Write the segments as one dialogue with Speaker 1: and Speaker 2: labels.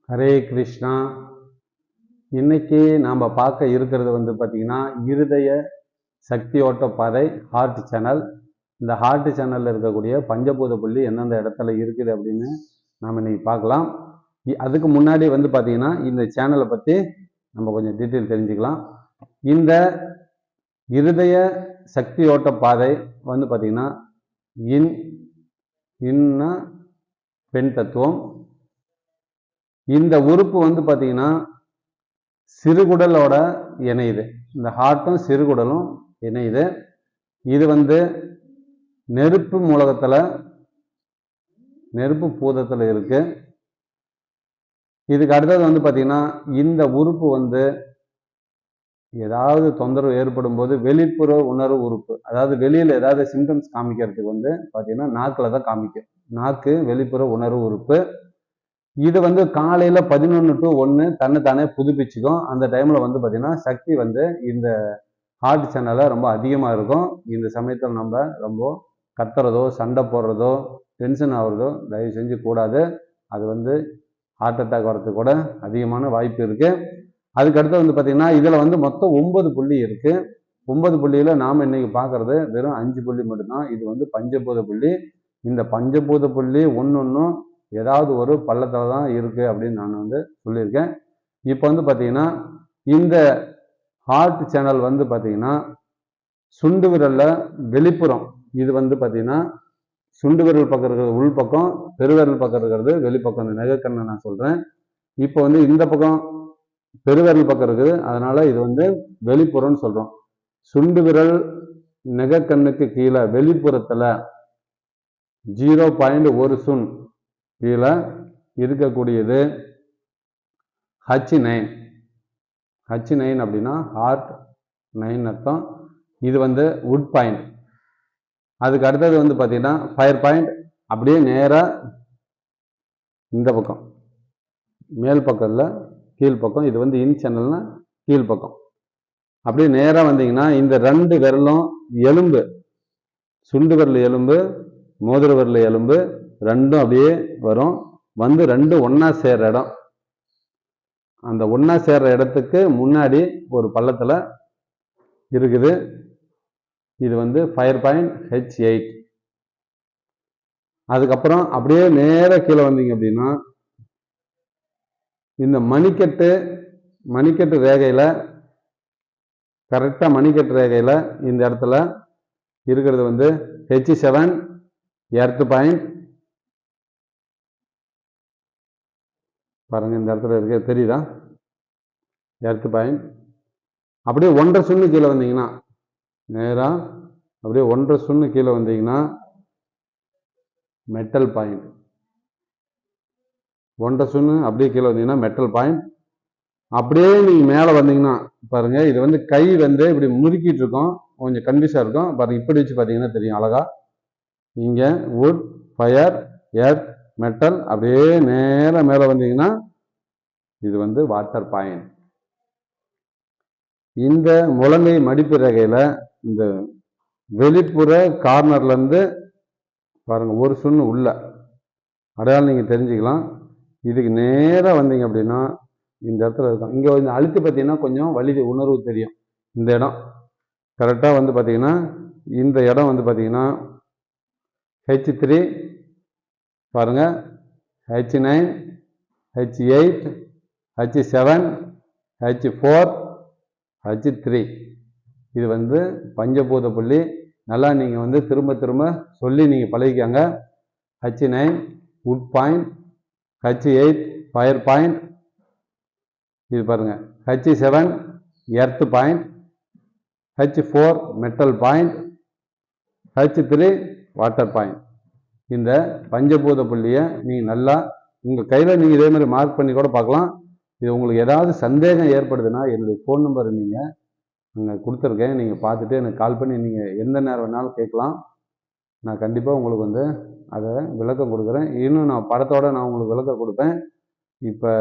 Speaker 1: ஹரே கிருஷ்ணா. இன்னைக்கு நாம் பார்க்க இருக்கிறது பார்த்தீங்கன்னா இருதய சக்தி ஓட்ட பாதை ஹார்ட் சேனல். இந்த ஹார்ட் சேனலில் இருக்கக்கூடிய பஞ்சபூத புள்ளி எந்தெந்த இடத்துல இருக்குது அப்படின்னு நாம் இன்னைக்கு பார்க்கலாம். அதுக்கு முன்னாடி பார்த்தீங்கன்னா இந்த சேனலை பற்றி நம்ம கொஞ்சம் டீட்டெயில் தெரிஞ்சுக்கலாம். இந்த இருதய சக்தி ஓட்ட பாதை பார்த்தீங்கன்னா இன்னா பெண் தத்துவம். இந்த உறுப்பு பார்த்தீங்கன்னா சிறுகுடலோட இணையுது. இந்த ஹார்ட்டும் சிறுகுடலும் இணையுது. இது நெருப்பு மூலகத்துல நெருப்பு பூதத்தில் இருக்கு. இதுக்கு அடுத்தது பார்த்தீங்கன்னா இந்த உறுப்பு ஏதாவது தொந்தரவு ஏற்படும் போது வெளிப்புற உணர்வு உறுப்பு, அதாவது வெளியில் ஏதாவது சிம்டம்ஸ் காமிக்கிறதுக்கு பார்த்தீங்கன்னா நாக்கில் தான் காமிக்கும். நாக்கு வெளிப்புற உணர்வு உறுப்பு. இது காலையில் 11 to 1 தன்னைத்தானே புதுப்பிச்சுக்கும். அந்த டைமில் பார்த்தீங்கன்னா சக்தி இந்த ஹார்ட் சேனலில் ரொம்ப அதிகமாக இருக்கும். இந்த சமயத்தில் நம்ம ரொம்ப கத்துறதோ சண்டை போடுறதோ டென்ஷன் ஆகுறதோ தயவு செஞ்சு கூடாது. அது ஹார்ட் அட்டாக் வரதுக்கு கூட அதிகமான வாய்ப்பு இருக்குது. அதுக்கடுத்து பார்த்தீங்கன்னா இதில் மொத்தம் 9 புள்ளி இருக்குது. 9 புள்ளியில் நாம் இன்னைக்கு பார்க்குறது வெறும் 5 புள்ளி மட்டும்தான். இது பஞ்சபூத புள்ளி. இந்த பஞ்சபூத புள்ளி ஒன்றும் ஏதாவது ஒரு பள்ளத்தில் தான் இருக்குது அப்படின்னு நான் சொல்லியிருக்கேன். இப்போ பார்த்தீங்கன்னா இந்த ஹார்ட் சேனல் பார்த்தீங்கன்னா சுண்டு விரலில் வெளிப்புறம். இது பார்த்தீங்கன்னா சுண்டு விரல் பக்கம் இருக்கிறது உள்பக்கம், பெருவிரல் பக்கம் இருக்கிறது வெளிப்பக்கம். இந்த நெகக்கண்ணை நான் சொல்கிறேன். இப்போ இந்த பக்கம் பெருவிரல் பக்கம் இருக்குது, அதனால இது வெளிப்புறம்னு சொல்கிறோம். சுண்டு விரல் நெகக்கண்ணுக்கு கீழே வெளிப்புறத்தில் 0.1 சுன் கீழே இருக்கக்கூடியது H9. H9 அப்படின்னா ஹார்ட் 9 அர்த்தம். இது வுட் பாயிண்ட். அதுக்கு அடுத்தது பார்த்தீங்கன்னா ஃபயர் பாயிண்ட். அப்படியே நேராக இந்த பக்கம் மேல் பக்கத்தில் கீழ்ப்பக்கம். இது இன் சேனல்னா கீழ்ப்பக்கம். அப்படியே நேராக வந்தீங்கன்னா இந்த 2 விரலும் எலும்பு, சுண்டு விரல் எலும்பு மோதிர விரல் எலும்பு ரெண்டும் அப்படியே வரும். 2 ஒன்னா சேர்ற இடம். அந்த ஒன்னா சேர்ற இடத்துக்கு முன்னாடி ஒரு பள்ளத்துல இருக்குது. இது ஃபயர் பாயிண்ட் H8. அதுக்கப்புறம் அப்படியே நேர கீழே வந்தீங்க அப்படின்னா இந்த மணிக்கட்டு ரேகையில கரெக்டா மணிக்கட்டு ரேகையில இந்த இடத்துல இருக்கிறது H7 எர்த் பாயிண்ட். பாருங்க இந்த இடத்துல இருக்க தெரியுதா எர்த் பாயிண்ட். அப்படியே 1.5 சுண்ணு கீழே வந்தீங்கன்னா நேரா அப்படியே 1.5 சுண்ணு கீழே வந்தீங்கன்னா மெட்டல் பாயிண்ட். 1.5 சுண்ணு அப்படியே கீழே வந்தீங்கன்னா மெட்டல் பாயிண்ட். அப்படியே நீங்க மேலே வந்தீங்கன்னா பாருங்க இது கை இப்படி முறுக்கிட்டு இருக்கும், கொஞ்சம் கன்ஃபியூஸா இருக்கும். பாருங்க இப்படி வச்சு பார்த்தீங்கன்னா தெரியும் அழகா. இங்க வுட், ஃபயர், எர்த், மெட்டல். அப்படியே நேர மேலே வந்தீங்கன்னா இது வாட்டர் பாயிண்ட். இந்த முழங்கை மடிப்பு ரேகையில இந்த வெளிப்புற கார்னர்ல இருந்து பாருங்க ஒரு சுண்ணு உள்ள அடையாளம் நீங்க தெரிஞ்சுக்கலாம். இதுக்கு நேரா வந்தீங்க அப்படின்னா இந்த இடத்துல இருக்கும். இங்க அழுத்தி பார்த்தீங்கன்னா கொஞ்சம் வலி உணர்வு தெரியும். இந்த இடம் கரெக்டா பார்த்தீங்கன்னா இந்த இடம் பார்த்தீங்கன்னா H3 பாருங்க, H9, H8, H7, H4, H3. இது பஞ்சபூத புள்ளி. நல்லா நீங்க திரும்ப திரும்ப சொல்லி நீங்க பழகிக்காங்க. H9 would point, H8 fire point. இது பாருங்க H7 earth point, H4 metal point, H3 water point. இந்த பஞ்சபூத புள்ளியை நீங்க நல்லா உங்க கையில நீங்க இதே மாதிரி மார்க் பண்ணி கூட பார்க்கலாம். இது உங்களுக்கு ஏதாவது சந்தேகம் ஏற்படுதுன்னா என்னுடைய ஃபோன் நம்பர் நீங்க அங்கே கொடுத்துருக்கேன். நீங்க பார்த்துட்டு எனக்கு கால் பண்ணி நீங்க எந்த நேரம் வேணாலும் கேட்கலாம். நான் கண்டிப்பாக உங்களுக்கு அதை விளக்கம் கொடுக்குறேன். இன்னும் நான் படத்தோட நான் உங்களுக்கு விளக்கம் கொடுப்பேன். இப்போ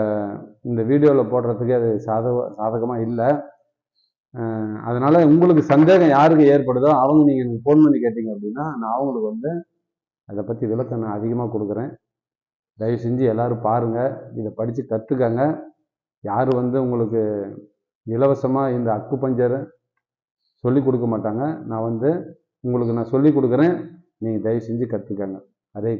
Speaker 1: இந்த வீடியோவில் போடுறதுக்கு அது சாதகமாக இல்லை. அதனால உங்களுக்கு சந்தேகம் யாருக்கு ஏற்படுதோ அவங்க நீங்க எனக்கு ஃபோன் பண்ணி கேட்டீங்க அப்படின்னா நான் அவங்களுக்கு அதை பற்றி விளக்கம் நான் அதிகமாக கொடுக்குறேன். தயவு செஞ்சு எல்லோரும் பாருங்கள், இதை படித்து கற்றுக்கங்க. யாரும் வந்து உங்களுக்கு இலவசமாக இந்த அக்குபஞ்சரை சொல்லிக் கொடுக்க மாட்டாங்க. நான் வந்து உங்களுக்கு சொல்லிக் கொடுக்குறேன், நீங்கள் தயவு செஞ்சு கற்றுக்கங்க. அதே